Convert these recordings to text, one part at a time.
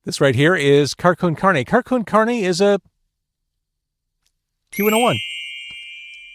This right here is Car Con Carne. Car Con Carne is a Q101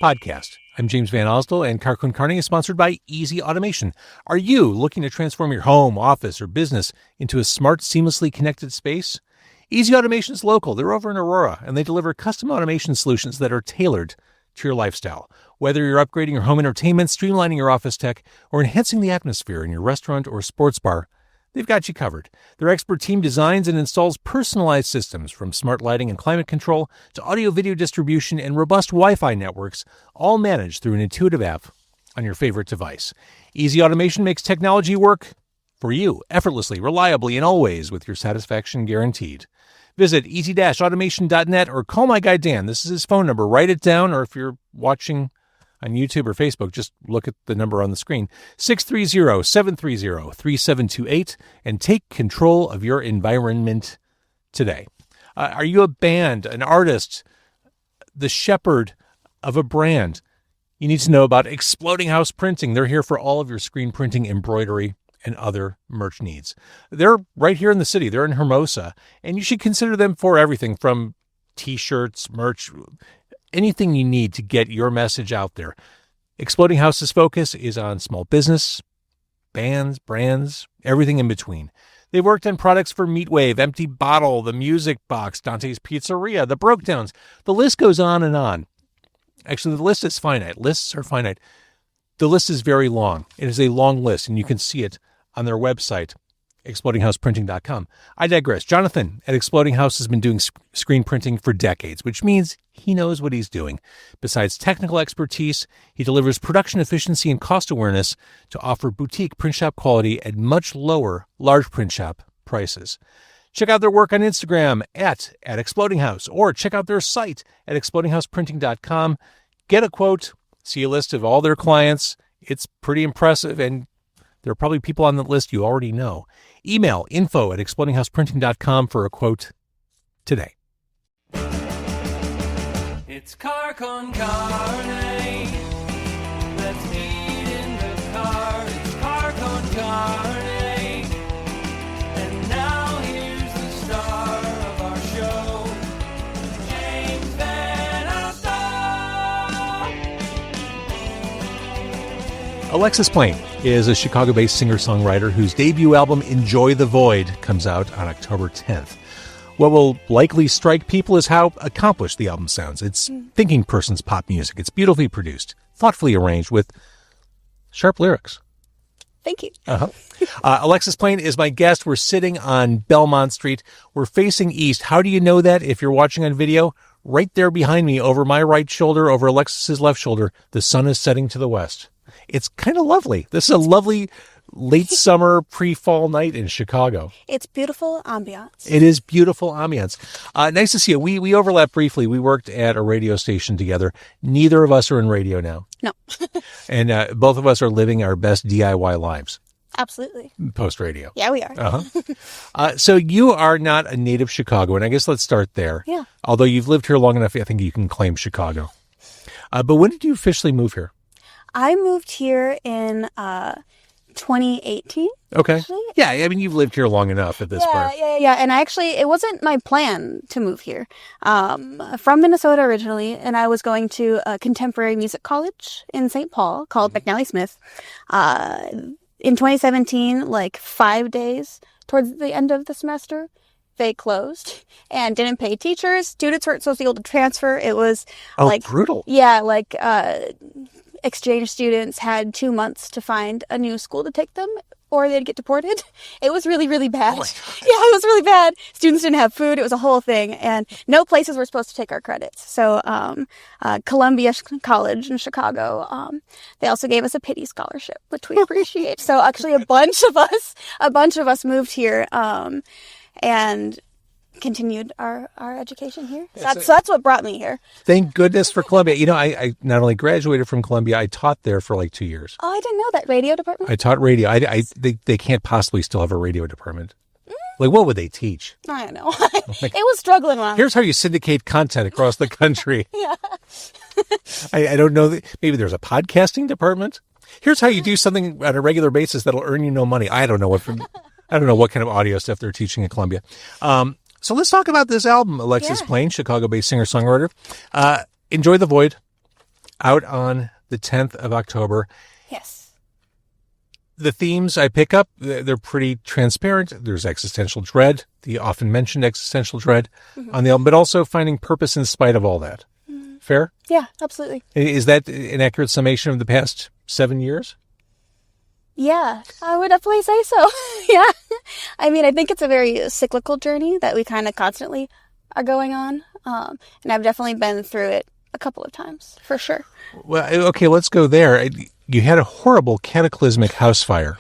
podcast. I'm James Van Osdale, and Car Con Carne is sponsored by Easy Automation. Are you looking to transform your home, office, or business into a smart, seamlessly connected space? Easy Automation is local. They're over in Aurora, and they deliver custom automation solutions that are tailored to your lifestyle. Whether you're upgrading your home entertainment, streamlining your office tech, or enhancing the atmosphere in your restaurant or sports bar, they've got you covered. Their expert team designs and installs personalized systems, from smart lighting and climate control to audio-video distribution and robust Wi-Fi networks, all managed through an intuitive app on your favorite device. Easy Automation makes technology work for you effortlessly, reliably, and always with your satisfaction guaranteed. Visit easy-automation.net or call my guy Dan. This is his phone number. Write it down, or if you're watching on YouTube or Facebook, just look at the number on the screen, 630-730-3728, and take control of your environment today. Are you a band, an artist, the shepherd of a brand? You need to know about Exploding House Printing. They're here for all of your screen printing, embroidery, and other merch needs. They're right here in the city. They're in Hermosa, and you should consider them for everything from t-shirts, merch, anything you need to get your message out there. Exploding House's focus is on small business, bands, brands, everything in between. They've worked on products for Meatwave, Empty Bottle, The Music Box, Dante's Pizzeria, The Brokedowns. The list goes on and on. Actually, the list is finite. Lists are finite. The list is very long. It is a long list, and you can see it on their website, explodinghouseprinting.com. I digress. Jonathan at Exploding House has been doing screen printing for decades, which means he knows what he's doing. Besides technical expertise, he delivers production efficiency and cost awareness to offer boutique print shop quality at much lower large print shop prices. Check out their work on Instagram at Exploding House, or check out their site at explodinghouseprinting.com. Get a quote, see a list of all their clients. It's pretty impressive, and there are probably people on the list you already know. Email info@explodinghouseprinting.com for a quote today. It's Car Con Carne. Let's eat in the car. It's Car Con Carne. And now here's the star of our show, James Van Alstyne. Alexis Plaen is a Chicago-based singer-songwriter whose debut album, Enjoy the Void, comes out on October 10th. What will likely strike people is how accomplished the album sounds. It's thinking person's pop music. It's beautifully produced, thoughtfully arranged, with sharp lyrics. Thank you. Alexis Plaen is my guest. We're sitting on Belmont Street. We're facing east. How do you know that? If you're watching on video, right there behind me, over my right shoulder, over Alexis's left shoulder, the sun is setting to the west. It's kind of lovely. This is a lovely late summer, pre-fall night in Chicago. It's beautiful ambiance. It is beautiful ambiance. Nice to see you. We overlapped briefly. We worked at a radio station together. Neither of us are in radio now. No. And both of us are living our best DIY lives. Absolutely. Post-radio. Yeah, we are. So you are not a native Chicagoan. I guess let's start there. Yeah. Although you've lived here long enough, I think you can claim Chicago. But when did you officially move here? I moved here in 2018. Okay. Actually. Yeah, I mean, you've lived here long enough at this point. Yeah. And it wasn't my plan to move here. From Minnesota originally, and I was going to a contemporary music college in St. Paul called McNally Smith. In 2017, like 5 days towards the end of the semester, they closed and didn't pay teachers. Students weren't supposed to be able to transfer. It was brutal. Yeah, exchange students had 2 months to find a new school to take them, or they'd get deported. It was really, really bad. Oh, it was really bad. Students didn't have food. It was a whole thing. And no places were supposed to take our credits. So Columbia College in Chicago, they also gave us a pity scholarship, which we appreciate. So actually a bunch of us moved here and continued our education here. So that's what brought me here. Thank goodness for Columbia. You know, I not only graduated from Columbia, I taught there for like 2 years. Oh, I didn't know that. Radio department? I taught radio. They can't possibly still have a radio department. Like, what would they teach? I don't know. It was struggling around. Here's how you syndicate content across the country. Yeah. I don't know. Maybe there's a podcasting department. Here's how you do something on a regular basis that'll earn you no money. I don't know what. I don't know what kind of audio stuff they're teaching at Columbia. So let's talk about this album, Alexis Plaen, Chicago-based singer-songwriter. Enjoy the Void, out on the 10th of October. Yes. The themes I pick up, they're pretty transparent. There's existential dread, the often mentioned existential dread on the album, but also finding purpose in spite of all that. Fair? Yeah, absolutely. Is that an accurate summation of the past 7 years? Yeah, I would definitely say so. Yeah. I mean, I think it's a very cyclical journey that we kind of constantly are going on. And I've definitely been through it a couple of times, for sure. Well, okay, let's go there. You had a horrible cataclysmic house fire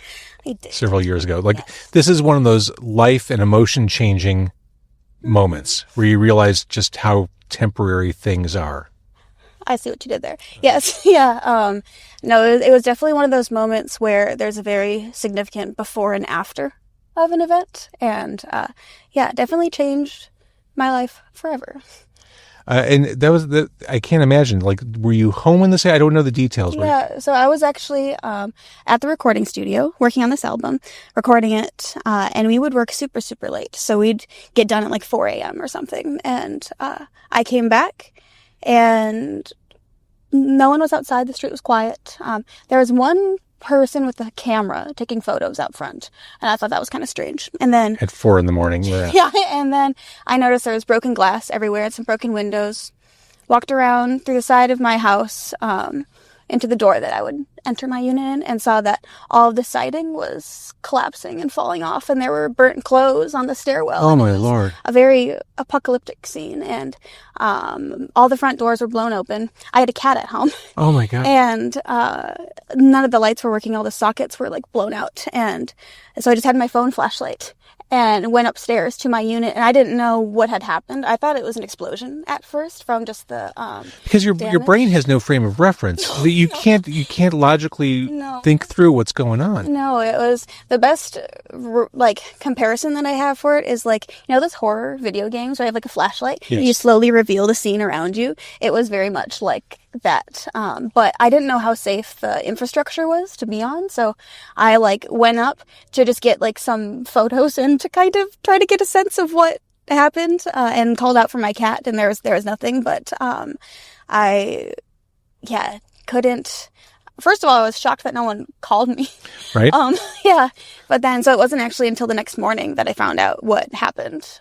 several years ago. This is one of those life and emotion changing moments where you realize just how temporary things are. I see what you did there. Yes. Yeah. No, it was definitely one of those moments where there's a very significant before and after of an event. And yeah, definitely changed my life forever. And that was I can't imagine. Were you home when this? I don't know the details. Yeah. So I was actually at the recording studio working on this album, recording it. And we would work super, super late. So we'd get done at 4 a.m. or something. And I came back. And no one was outside. The street was quiet. There was one person with a camera taking photos out front. And I thought that was kind of strange. And then... At 4 a.m. Yeah. And then I noticed there was broken glass everywhere and some broken windows. Walked around through the side of my house into the door that I would enter my unit in and saw that all of the siding was collapsing and falling off. And there were burnt clothes on the stairwell. Oh, my Lord. A very apocalyptic scene. And all the front doors were blown open. I had a cat at home. Oh, my God. And none of the lights were working. All the sockets were blown out. And so I just had my phone flashlight and went upstairs to my unit, and I didn't know what had happened. I thought it was an explosion at first from just the because your brain has no frame of reference. You can't logically think through what's going on. No, it was the best comparison that I have for it is those horror video games where I have a flashlight. Yes. You slowly reveal the scene around you. It was very much like that. But I didn't know how safe the infrastructure was to be on, so I went up to just get some photos and to kind of try to get a sense of what happened, and called out for my cat, and there was nothing. But I couldn't. First of all, I was shocked that no one called me. Right. Yeah. But then, so it wasn't actually until the next morning that I found out what happened.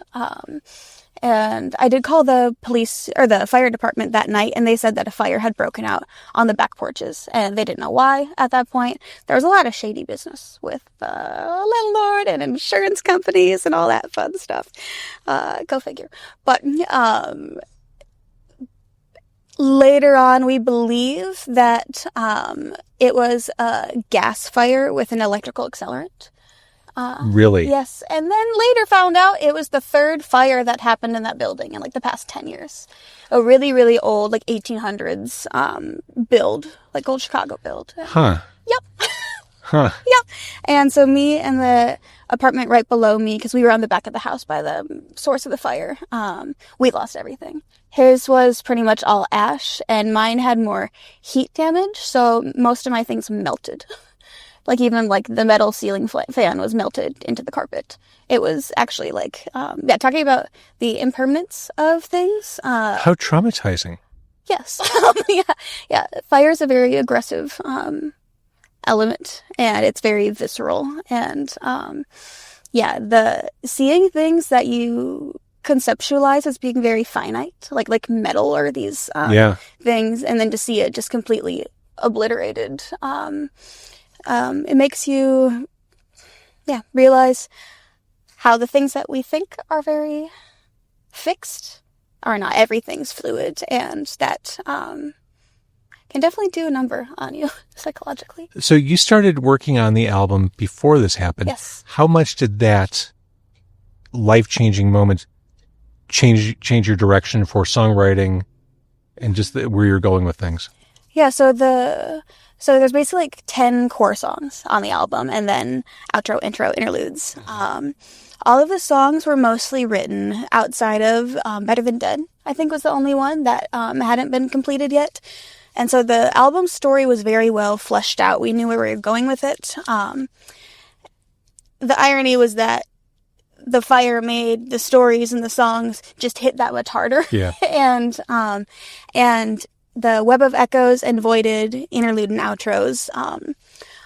And I did call the police or the fire department that night, and they said that a fire had broken out on the back porches, and they didn't know why at that point. There was a lot of shady business with the landlord and insurance companies and all that fun stuff. Go figure. But later on, we believe that it was a gas fire with an electrical accelerant. Really? Yes. And then later found out it was the third fire that happened in that building in the past 10 years. A really, really old, 1800s build, old Chicago build. Huh. Yep. Huh. Yep. And so me and the apartment right below me, because we were on the back of the house by the source of the fire, we lost everything. His was pretty much all ash, and mine had more heat damage, so most of my things melted. Even the metal ceiling fan was melted into the carpet. It was actually talking about the impermanence of things. How traumatizing. Yes. Yeah. Fire is a very aggressive element, and it's very visceral. And the seeing things that you conceptualize as being very finite, like metal or these things, and then to see it just completely obliterated. It makes you, realize how the things that we think are very fixed are not. Everything's fluid, and that can definitely do a number on you psychologically. So you started working on the album before this happened. Yes. How much did that life-changing moment change your direction for songwriting and just where you're going with things? Yeah, so there's basically 10 core songs on the album, and then outro, intro, interludes. All of the songs were mostly written outside of Better Than Dead, I think was the only one that hadn't been completed yet. And so the album story was very well fleshed out. We knew where we were going with it. the irony was that the fire made the stories and the songs just hit that much harder. Yeah. and the Web of Echoes and Voided interlude and outros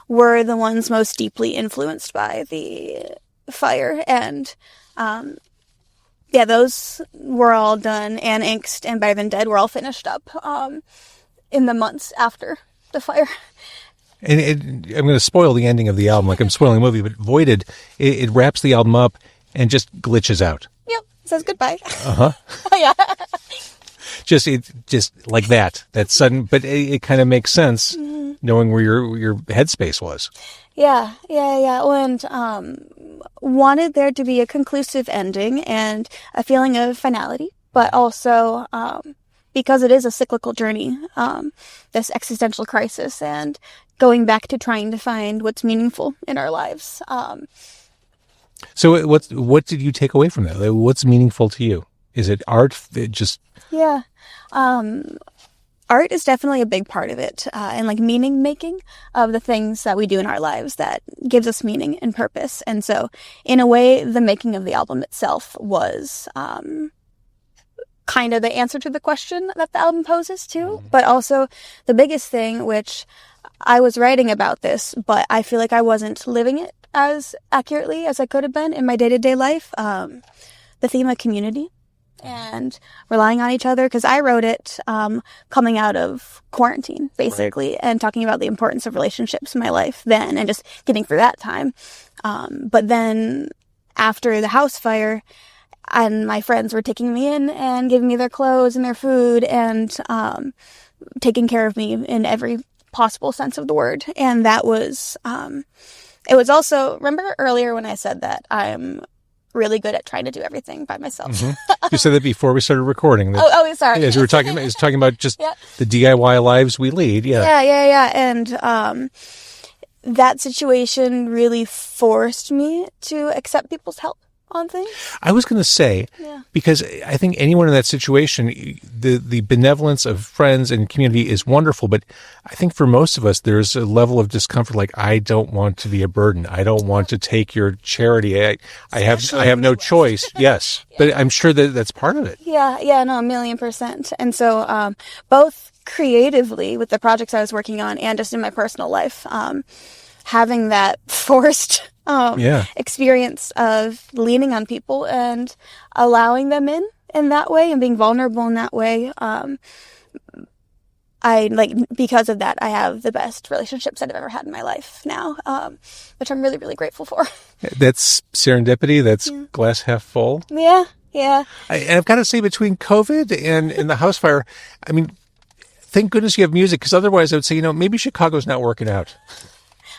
were the ones most deeply influenced by the fire. And those were all done, and Angst and Better Than Dead were all finished up in the months after the fire. And I'm going to spoil the ending of the album, like I'm spoiling the movie, but Voided, it wraps the album up and just glitches out. Yep, says goodbye. Uh-huh. Yeah. Just like that sudden, but it kind of makes sense knowing where your headspace was. Yeah. And wanted there to be a conclusive ending and a feeling of finality, but also because it is a cyclical journey, this existential crisis and going back to trying to find what's meaningful in our lives. So what did you take away from that? What's meaningful to you? Is it art? Yeah. Art is definitely a big part of it, and like meaning making of the things that we do in our lives that gives us meaning and purpose. And so in a way, the making of the album itself was kind of the answer to the question that the album poses too, but also the biggest thing, which I was writing about this, but I feel like I wasn't living it as accurately as I could have been in my day-to-day life. The theme of community and relying on each other, because I wrote it coming out of quarantine, basically, right, and talking about the importance of relationships in my life then and just getting through that time. But then after the house fire, and my friends were taking me in and giving me their clothes and their food and taking care of me in every possible sense of the word. And that was... it was also, remember earlier when I said that I'm really good at trying to do everything by myself? Mm-hmm. You said that before we started recording. Sorry. As we were talking about just the DIY lives we lead. Yeah. And that situation really forced me to accept people's help on things. I was going to say, because I think anyone in that situation, the benevolence of friends and community is wonderful, but I think for most of us, there's a level of discomfort, like, I don't want to be a burden. I don't want to take your charity. I have no choice. Yes. But I'm sure that that's part of it. Yeah, no, 1,000,000%. And so, both creatively with the projects I was working on and just in my personal life, having that forced experience of leaning on people and allowing them in that way and being vulnerable in that way. Because of that, I have the best relationships that I've ever had in my life now, which I'm really, really grateful for. That's serendipity. That's glass half full. Yeah. I've got to say, between COVID and the house fire, I mean, thank goodness you have music, because otherwise I would say, maybe Chicago's not working out.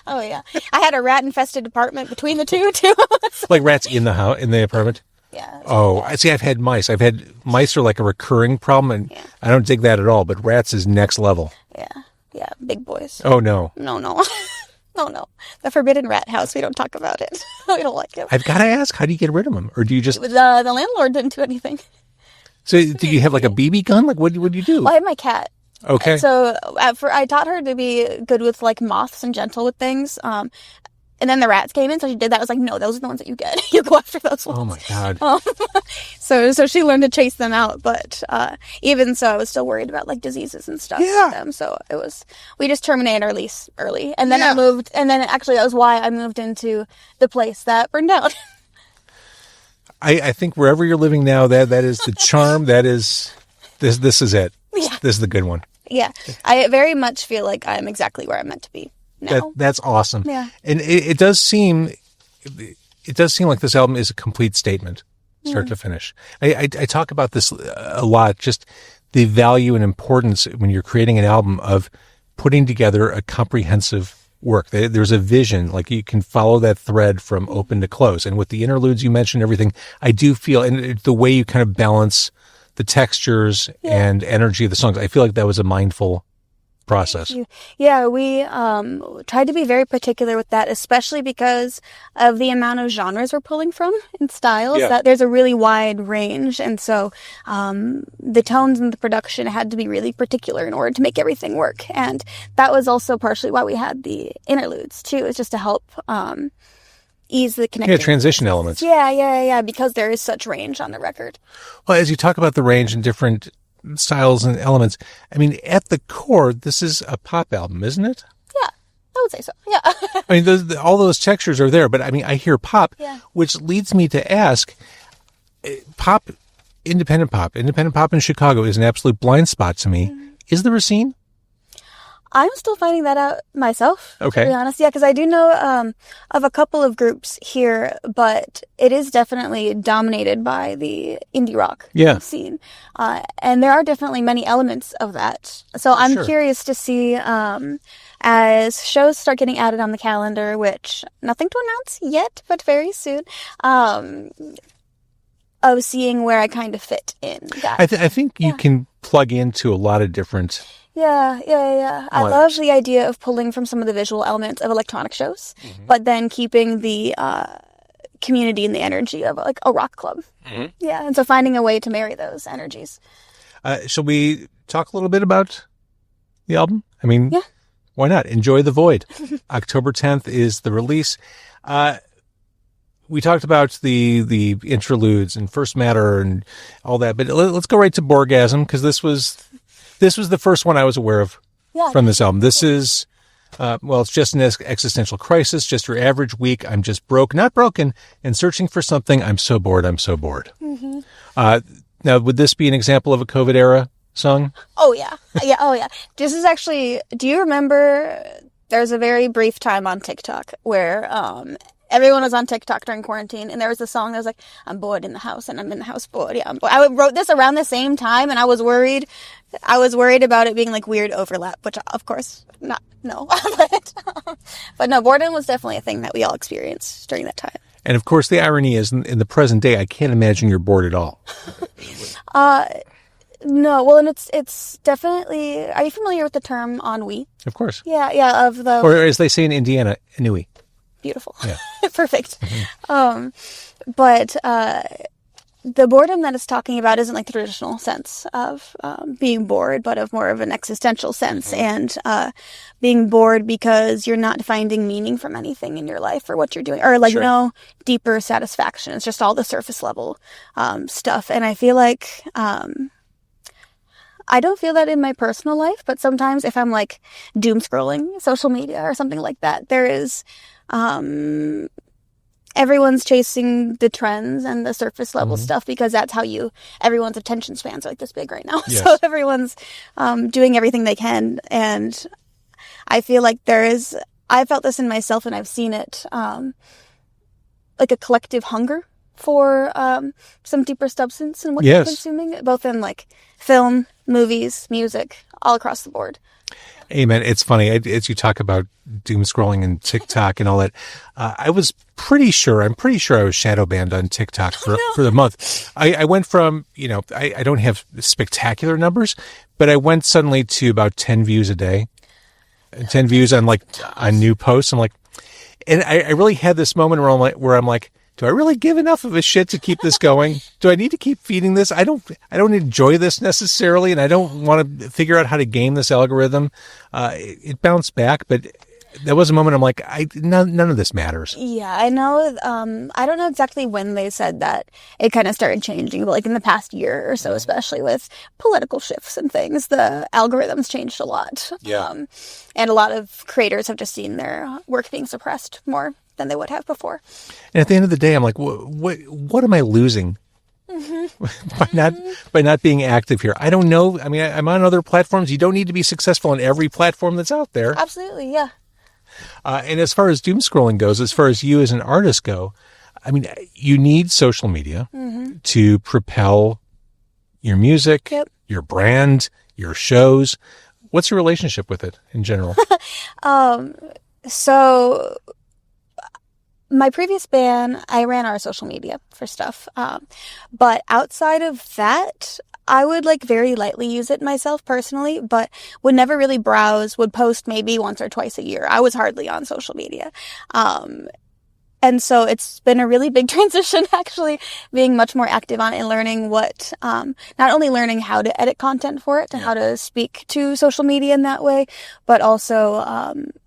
Oh yeah, I had a rat-infested apartment between the two too. Like rats in the house, in the apartment. Yeah. Oh, I see. I've had mice. Mice are like a recurring problem, and I don't dig that at all. But rats is next level. Yeah, big boys. Oh no. No. The forbidden rat house. We don't talk about it. We don't like it. I've got to ask, how do you get rid of them, or do you just? The landlord didn't do anything. So, do you have like a BB gun? Like, what do you do? Well, I have my cat. Okay. So I taught her to be good with like moths and gentle with things. And then the rats came in, so she did that. I was like, no, those are the ones that you get. You go after those ones. Oh my God. So she learned to chase them out. But even so, I was still worried about like diseases and stuff with them. So we just terminated our lease early. And then I moved, and then actually that was why I moved into the place that burned down. I think wherever you're living now, that is the charm. That is, this is it. Yeah. This is the good one. Yeah. I very much feel like I'm exactly where I'm meant to be now. That's awesome. Yeah. And it does seem like this album is a complete statement, start to finish. I talk about this a lot, just the value and importance when you're creating an album of putting together a comprehensive work. There's a vision, like you can follow that thread from open to close. And with the interludes you mentioned, everything, I do feel, and the way you kind of balance the textures and energy of the songs, I feel like that was a mindful process. Yeah, we tried to be very particular with that, especially because of the amount of genres we're pulling from and styles. That there's a really wide range, and so the tones and the production had to be really particular in order to make everything work. And that was also partially why we had the interludes too. It's just to help ease the connection. Yeah, transition elements. Yeah, because there is such range on the record. Well, as you talk about the range and different styles and elements, I mean, at the core, this is a pop album, isn't it? Yeah, I would say so. Yeah. I mean, all those textures are there, but I mean, I hear pop, which leads me to ask, independent pop in Chicago is an absolute blind spot to me. Is there a scene? I'm still finding that out myself, Okay. to be honest. Yeah, because I do know of a couple of groups here, but it is definitely dominated by the indie rock scene. And there are definitely many elements of that. So I'm curious to see, as shows start getting added on the calendar, which nothing to announce yet, but very soon, of seeing where I kind of fit in that. I think you can plug into a lot of different... Yeah. I love the idea of pulling from some of the visual elements of electronic shows, but then keeping the community and the energy of like a rock club. Yeah, and so finding a way to marry those energies. Shall we talk a little bit about the album? I mean, why not? Enjoy the Void. October 10th is the release. We talked about the interludes and First Matter and all that, but let's go right to Borgasm, because this was the first one I was aware of from this album. This is, it's just an existential crisis, just your average week. I'm just broke, not broken, and searching for something. I'm so bored. Now, would this be an example of a COVID era song? Oh, yeah. This is actually, do you remember there's a very brief time on TikTok where everyone was on TikTok during quarantine, and there was a song that was like, I'm bored in the house, and I'm in the house bored. Yeah, I'm bored. I wrote this around the same time, and I was worried about it being like weird overlap, which of course, no. but no, boredom was definitely a thing that we all experienced during that time. And of course, the irony is in the present day, I can't imagine you're bored at all. No, well, and it's definitely, are you familiar with the term ennui? Of course. Yeah, of the... Or as they say in Indiana, ennui. Beautiful. Yeah. Perfect. But the boredom that it's talking about isn't like the traditional sense of being bored, but of more of an existential sense, and being bored because you're not finding meaning from anything in your life or what you're doing, or like no deeper satisfaction. It's just all the surface level stuff. And I feel like I don't feel that in my personal life, but sometimes if I'm like doom scrolling social media or something like that, there is... everyone's chasing the trends and the surface level stuff, because that's how everyone's attention spans are like this big right now. Yes. So everyone's doing everything they can. And I feel like I felt this in myself, and I've seen it like a collective hunger for some deeper substance in what you're consuming, both in like film, movies, music, all across the board. Amen. It's funny, as you talk about doom scrolling and TikTok and all that, I'm pretty sure I was shadow banned on TikTok for the month. I went from, I don't have spectacular numbers, but I went suddenly to about 10 views a day, 10 views on new posts. I'm like, and I really had this moment where I'm like, do I really give enough of a shit to keep this going? Do I need to keep feeding this? I don't enjoy this necessarily, and I don't want to figure out how to game this algorithm. It bounced back, but there was a moment I'm like, none of this matters. Yeah, I know. I don't know exactly when they said that it kind of started changing, but like in the past year or so, especially with political shifts and things, the algorithms changed a lot. Yeah. And a lot of creators have just seen their work being suppressed more than they would have before. And at the end of the day, I'm like, what am I losing by not being active here? I don't know. I mean, I'm on other platforms. You don't need to be successful on every platform that's out there. Absolutely, yeah. And as far as doom scrolling goes, as far as you as an artist go, I mean, you need social media to propel your music, your brand, your shows. What's your relationship with it in general? So my previous band, I ran our social media for stuff. But outside of that, I would like very lightly use it myself personally, but would never really browse, would post maybe once or twice a year. I was hardly on social media. And so it's been a really big transition, actually, being much more active on it and learning what, not only learning how to edit content for it and how to speak to social media in that way, but also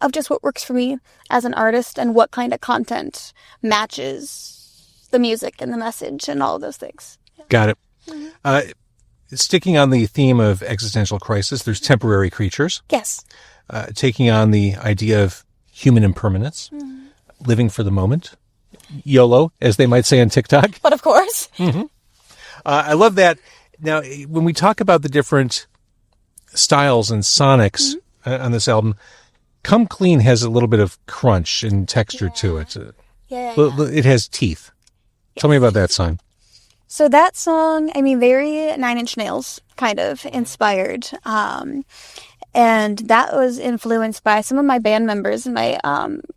of just what works for me as an artist and what kind of content matches the music and the message and all of those things. Got it. Sticking on the theme of existential crisis, there's temporary creatures. Yes. Taking on the idea of human impermanence. Living for the moment, YOLO, as they might say on TikTok. But of course. I love that. Now, when we talk about the different styles and sonics on this album, Come Clean has a little bit of crunch and texture to it. It has teeth. Tell me about that song. So that song, I mean, very Nine Inch Nails kind of inspired. And that was influenced by some of my band members in my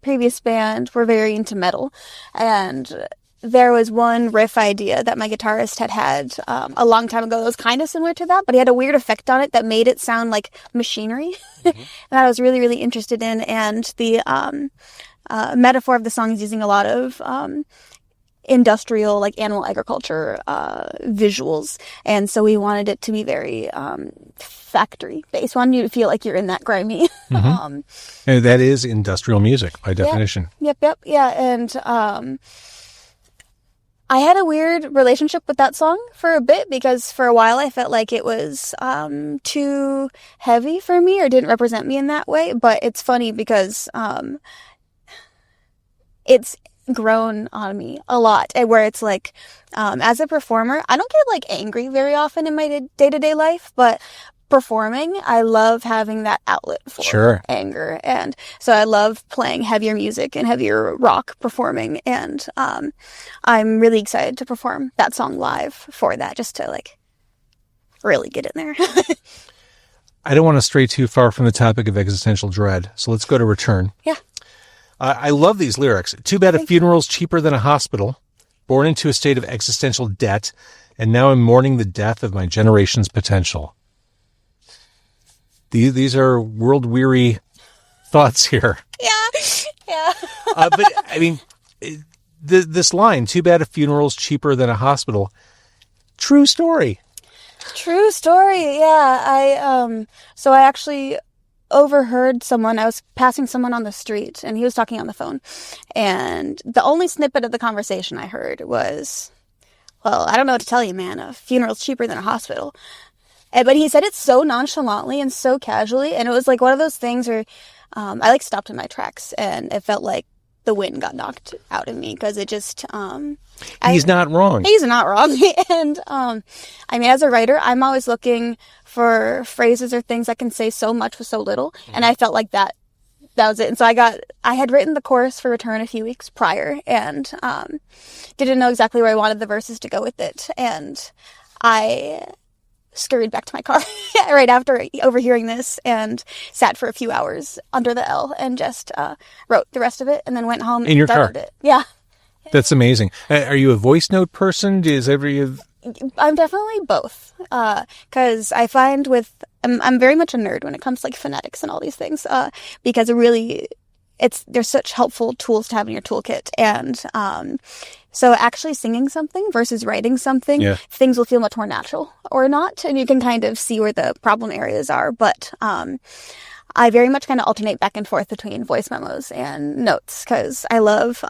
previous band were very into metal. And there was one riff idea that my guitarist had a long time ago that was kind of similar to that, but he had a weird effect on it that made it sound like machinery. And I was really, really interested in. And the metaphor of the song is using a lot of industrial, like animal agriculture visuals, and so we wanted it to be very factory based. Wanted you to feel like you're in that grimy. And that is industrial music by definition. Yep. Yeah, and I had a weird relationship with that song for a bit because for a while I felt like it was too heavy for me or didn't represent me in that way. But it's funny because it's grown on me a lot, where it's like as a performer I don't get like angry very often in my day-to-day life, but performing I love having that outlet for anger, and so I love playing heavier music and heavier rock performing, and I'm really excited to perform that song live for that, just to like really get in there. I don't want to stray too far from the topic of existential dread, so let's go to Return. I love these lyrics. Too bad a funeral's cheaper than a hospital. Born into a state of existential debt, and now I'm mourning the death of my generation's potential. These are world-weary thoughts here. Yeah. But, I mean, this line, too bad a funeral's cheaper than a hospital. True story. True story, yeah. So I actually overheard someone. I was passing someone on the street and he was talking on the phone, and the only snippet of the conversation I heard was, well, I don't know what to tell you, man, a funeral's cheaper than a hospital. But he said it so nonchalantly and so casually, and it was like one of those things where I like stopped in my tracks and it felt like the wind got knocked out of me, because it just he's not wrong. He's not wrong. And I mean, as a writer, I'm always looking for phrases or things I can say so much with so little, and I felt like that was it. And so I had written the chorus for Return a few weeks prior, and didn't know exactly where I wanted the verses to go with it, and I scurried back to my car right after overhearing this and sat for a few hours under the L and just wrote the rest of it, and then went home in your car. It. Yeah. That's amazing. Are you a voice note person? I'm definitely both, because I find I'm very much a nerd when it comes to like phonetics and all these things, because there's such helpful tools to have in your toolkit, and so actually singing something versus writing something, things will feel much more natural or not, and you can kind of see where the problem areas are. But I very much kind of alternate back and forth between voice memos and notes, because I love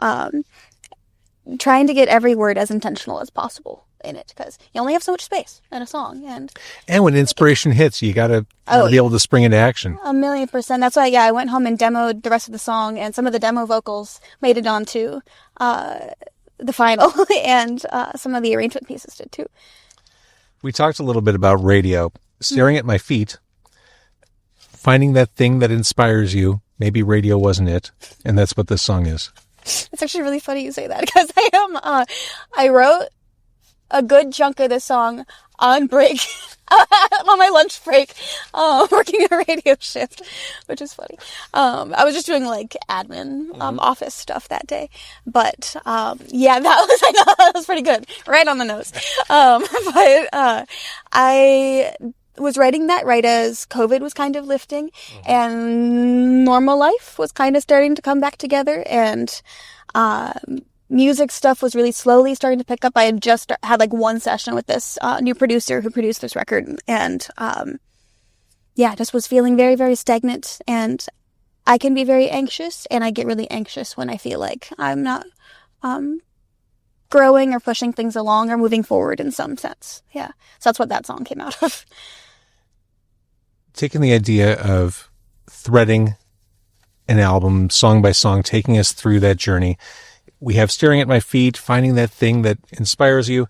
trying to get every word as intentional as possible in it, because you only have so much space in a song. And when inspiration hits, you got to be able to spring into action. 1,000,000%. That's why, I went home and demoed the rest of the song, and some of the demo vocals made it onto the final, and some of the arrangement pieces did too. We talked a little bit about radio, staring at my feet, finding that thing that inspires you. Maybe radio wasn't it, and that's what this song is. It's actually really funny you say that, because I wrote a good chunk of this song on break, on my lunch break, working a radio shift, which is funny. I was just doing like admin, office stuff that day, but that was pretty good, right on the nose. But I was writing that right as COVID was kind of lifting and normal life was kind of starting to come back together, and music stuff was really slowly starting to pick up. I had just had like one session with this new producer who produced this record, and just was feeling very, very stagnant. And I can be very anxious, and I get really anxious when I feel like I'm not growing or pushing things along or moving forward in some sense. Yeah. So that's what that song came out of. Taking the idea of threading an album song by song, taking us through that journey. We have Staring at My Feet, finding that thing that inspires you.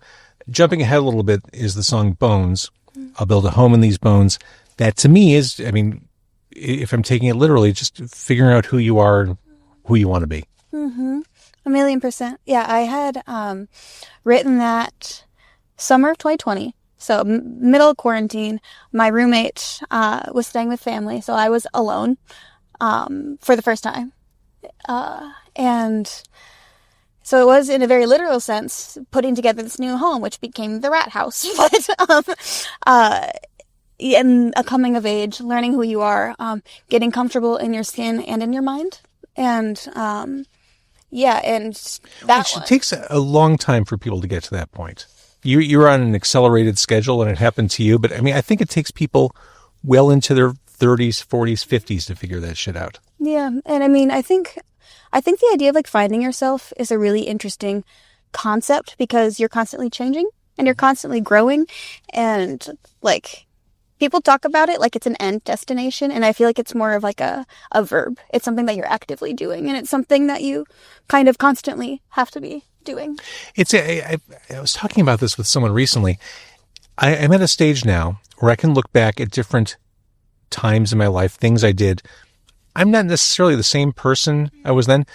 Jumping ahead a little bit is the song Bones. I'll build a home in these bones. That to me is, I mean, if I'm taking it literally, just figuring out who you are and who you want to be. Mm-hmm. 1,000,000%. Yeah, I had written that summer of 2020. So middle of quarantine, my roommate was staying with family, so I was alone for the first time. And so it was, in a very literal sense, putting together this new home, which became the rat house. But and a coming of age, learning who you are, getting comfortable in your skin and in your mind. And and that Which takes a long time for people to get to that point. You're on an accelerated schedule and it happened to you, but I mean, I think it takes people well into their 30s, 40s, 50s to figure that shit out. Yeah, and I mean, I think the idea of like finding yourself is a really interesting concept, because you're constantly changing and you're constantly growing, and like people talk about it like it's an end destination, and I feel like it's more of like a verb. It's something that you're actively doing, and it's something that you kind of constantly have to be doing. I was talking about this with someone recently. I'm at a stage now where I can look back at different times in my life, things I did. I'm not necessarily the same person I was then,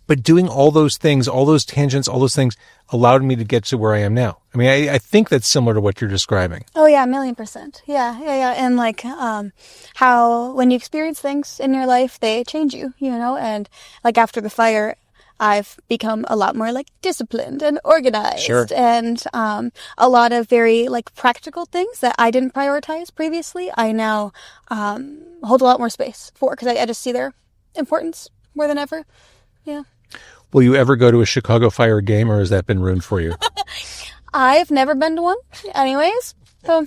but doing all those things, all those tangents, all those things allowed me to get to where I am now. I mean, I think that's similar to what you're describing. Oh yeah, 1,000,000%. Yeah. And like, how when you experience things in your life, they change you, and like after the fire, I've become a lot more like disciplined and organized. Sure. And a lot of very like practical things that I didn't prioritize previously, I now hold a lot more space for, because I just see their importance more than ever. Yeah. Will you ever go to a Chicago Fire game, or has that been ruined for you? I've never been to one anyways. So I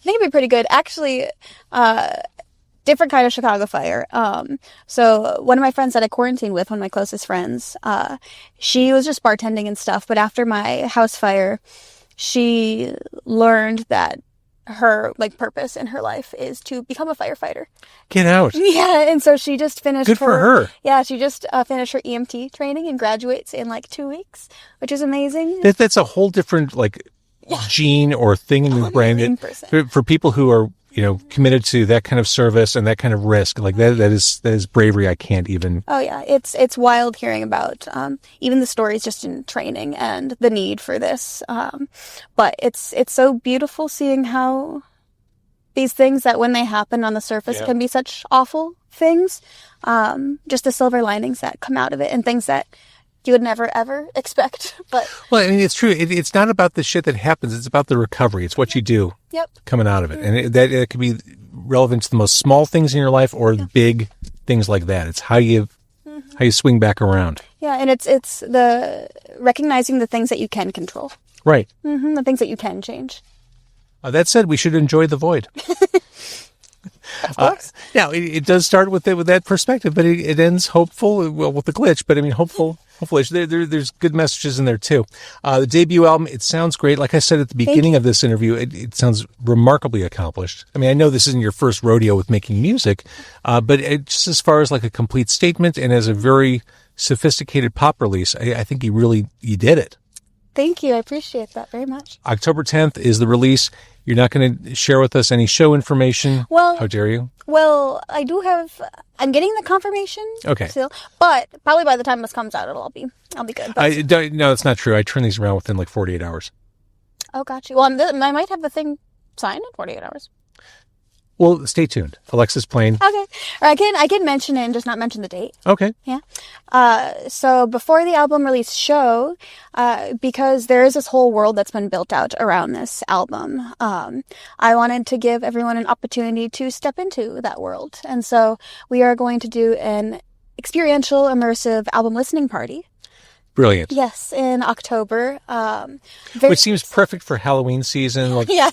think it'd be pretty good. Actually, different kind of Chicago fire. So one of my friends that I quarantined with, one of my closest friends, she was just bartending and stuff. But after my house fire, she learned that her like purpose in her life is to become a firefighter. Get out. Yeah, and so she just finished Good for her. Yeah, she just finished her EMT training and graduates in like 2 weeks, which is amazing. That's a whole different like gene or thing in the brain. 1,000,000%. For people who are committed to that kind of service and that kind of risk, like that is bravery. I can't even. Oh yeah, it's wild hearing about even the stories just in training and the need for this. But it's so beautiful seeing how these things that when they happen on the surface can be such awful things. Just the silver linings that come out of it, and things that you would never ever expect. But well, I mean, it's true. It's not about the shit that happens. It's about the recovery. It's what you do. Yep. Coming out of it, and it could be relevant to the most small things in your life or big things like that. It's how you swing back around. Yeah, and it's the recognizing the things that you can control. Right. The things that you can change. That said, we should enjoy the void. Of course. Now, it does start with that perspective, but it ends hopeful. Well, with the glitch, but I mean, hopeful. Hopefully, there's good messages in there too. The debut album, it sounds great. Like I said at the beginning of this interview, it sounds remarkably accomplished. I mean, I know this isn't your first rodeo with making music, but just as far as like a complete statement and as a very sophisticated pop release, I think you did it. Thank you. I appreciate that very much. October 10th is the release. You're not going to share with us any show information. Well, how dare you? Well, I'm getting the confirmation. Okay. Still, but probably by the time this comes out, I'll be good. No, that's not true. I turn these around within like 48 hours. Oh, got you. Well, I might have the thing signed in 48 hours. Well, stay tuned. Alexis Plaen. Okay. Or I can mention it and just not mention the date. Okay. Yeah. So before the album release show, because there is this whole world that's been built out around this album, I wanted to give everyone an opportunity to step into that world. And so we are going to do an experiential, immersive album listening party. Brilliant. Yes, in October. Which seems perfect for Halloween season. Like, yeah.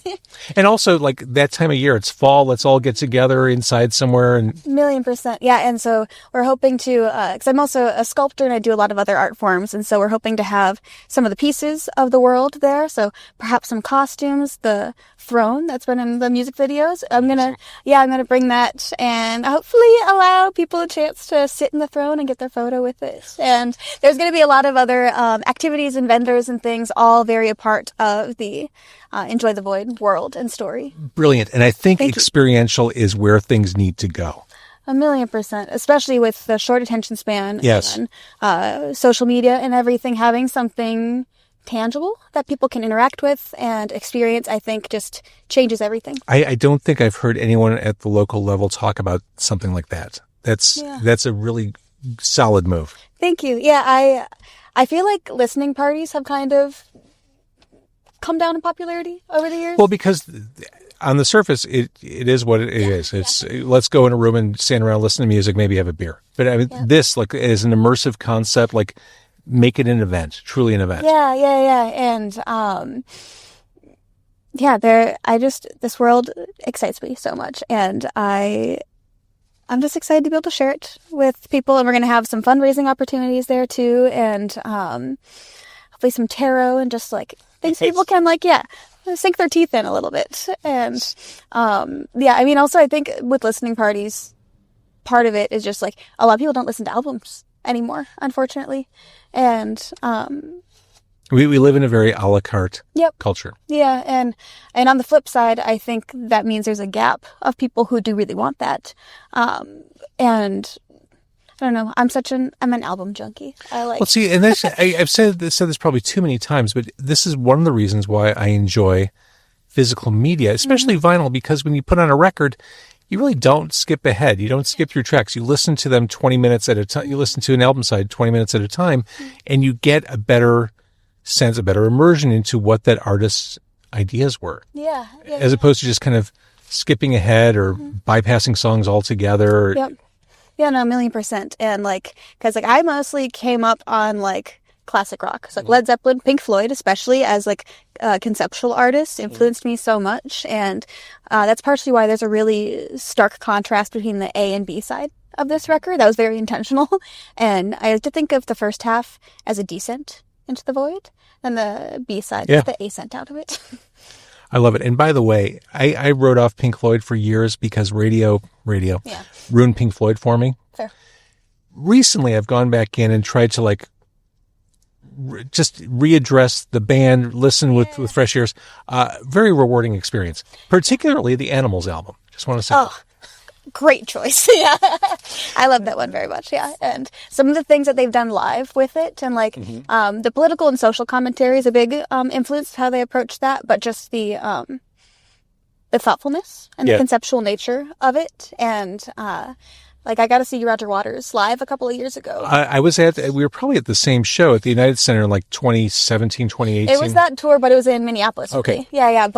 And also, like, that time of year, it's fall. Let's all get together inside somewhere. And 1,000,000%. Yeah, and so we're hoping to, because I'm also a sculptor and I do a lot of other art forms, and so we're hoping to have some of the pieces of the world there. So perhaps some costumes, the throne that's been in the music videos. I'm gonna bring that and hopefully allow people a chance to sit in the throne and get their photo with it. And there's gonna be a lot of other activities and vendors and things, all very a part of the Enjoy the Void world and story. Brilliant. And I think Thank you. experiential is where things need to go. 1,000,000%, especially with the short attention span. Yes. And social media and everything, having something tangible that people can interact with and experience, I think just changes everything. I don't think I've heard anyone at the local level talk about something like that. That's a really solid move. Thank you. Yeah, I feel like listening parties have kind of come down in popularity over the years. Well, because on the surface, it is what it is. It's let's go in a room and stand around, listen to music, maybe have a beer. But I mean, this like is an immersive concept. Like, make it an event, truly an event. Yeah. And this world excites me so much, and I'm just excited to be able to share it with people, and we're going to have some fundraising opportunities there too, and hopefully some tarot and just like things people can sink their teeth in a little bit. And I mean, also I think with listening parties, part of it is just like a lot of people don't listen to albums anymore, unfortunately, and we live in a very a la carte culture. Yeah, and on the flip side, I think that means there's a gap of people who do really want that. And I don't know, I'm an album junkie. Well, see, and that's I've said this probably too many times, but this is one of the reasons why I enjoy physical media, especially vinyl, because when you put on a record, you really don't skip ahead. You don't skip through tracks. You listen to them 20 minutes at a time. You listen to an album side 20 minutes at a time, and you get a better sense, a better immersion into what that artist's ideas were. Yeah. As opposed to just kind of skipping ahead or bypassing songs altogether. Yep. Yeah, no, 1,000,000%. And because I mostly came up on classic rock. So Led Zeppelin, Pink Floyd, especially as conceptual artists, influenced me so much. And that's partially why there's a really stark contrast between the A and B side of this record. That was very intentional. And I like to think of the first half as a descent into the void, and the B side, the ascent out of it. I love it. And by the way, I wrote off Pink Floyd for years because radio ruined Pink Floyd for me. Fair. Recently, I've gone back in and tried to just readdress the band, listen with fresh ears. Very rewarding experience, particularly the Animals album. Just want to say. Oh, great choice. Yeah. I love that one very much. Yeah. And some of the things that they've done live with it, and the political and social commentary is a big influence how they approach that, but just the thoughtfulness and the conceptual nature of it. And I got to see Roger Waters live a couple of years ago. We were probably at the same show at the United Center in 2017, 2018. It was that tour, but it was in Minneapolis. Okay. Yeah.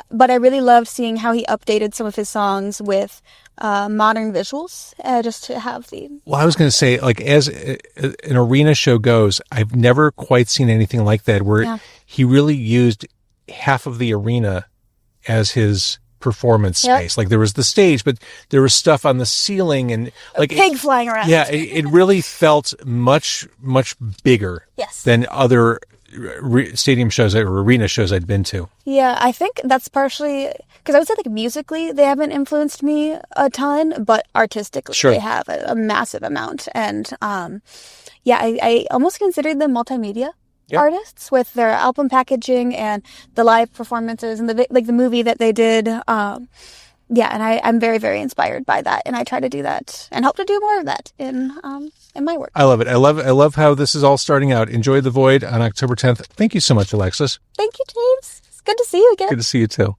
But I really loved seeing how he updated some of his songs with modern visuals, just to have the... Well, I was going to say, as an arena show goes, I've never quite seen anything like that, where he really used half of the arena as his performance space. There was the stage, but there was stuff on the ceiling and a pig flying around. Yeah, it really felt much, much bigger than other stadium shows or arena shows I'd been to. Yeah, I think that's partially because I would say musically they haven't influenced me a ton, but artistically they have a massive amount. And I almost considered them multimedia artists with their album packaging and the live performances and the movie that they did. And I'm very, very inspired by that, and I try to do that and hope to do more of that in my work. I love it. I love how this is all starting out. Enjoy the Void on October 10th. Thank you so much, Alexis. Thank you, James. It's good to see you again. Good to see you too.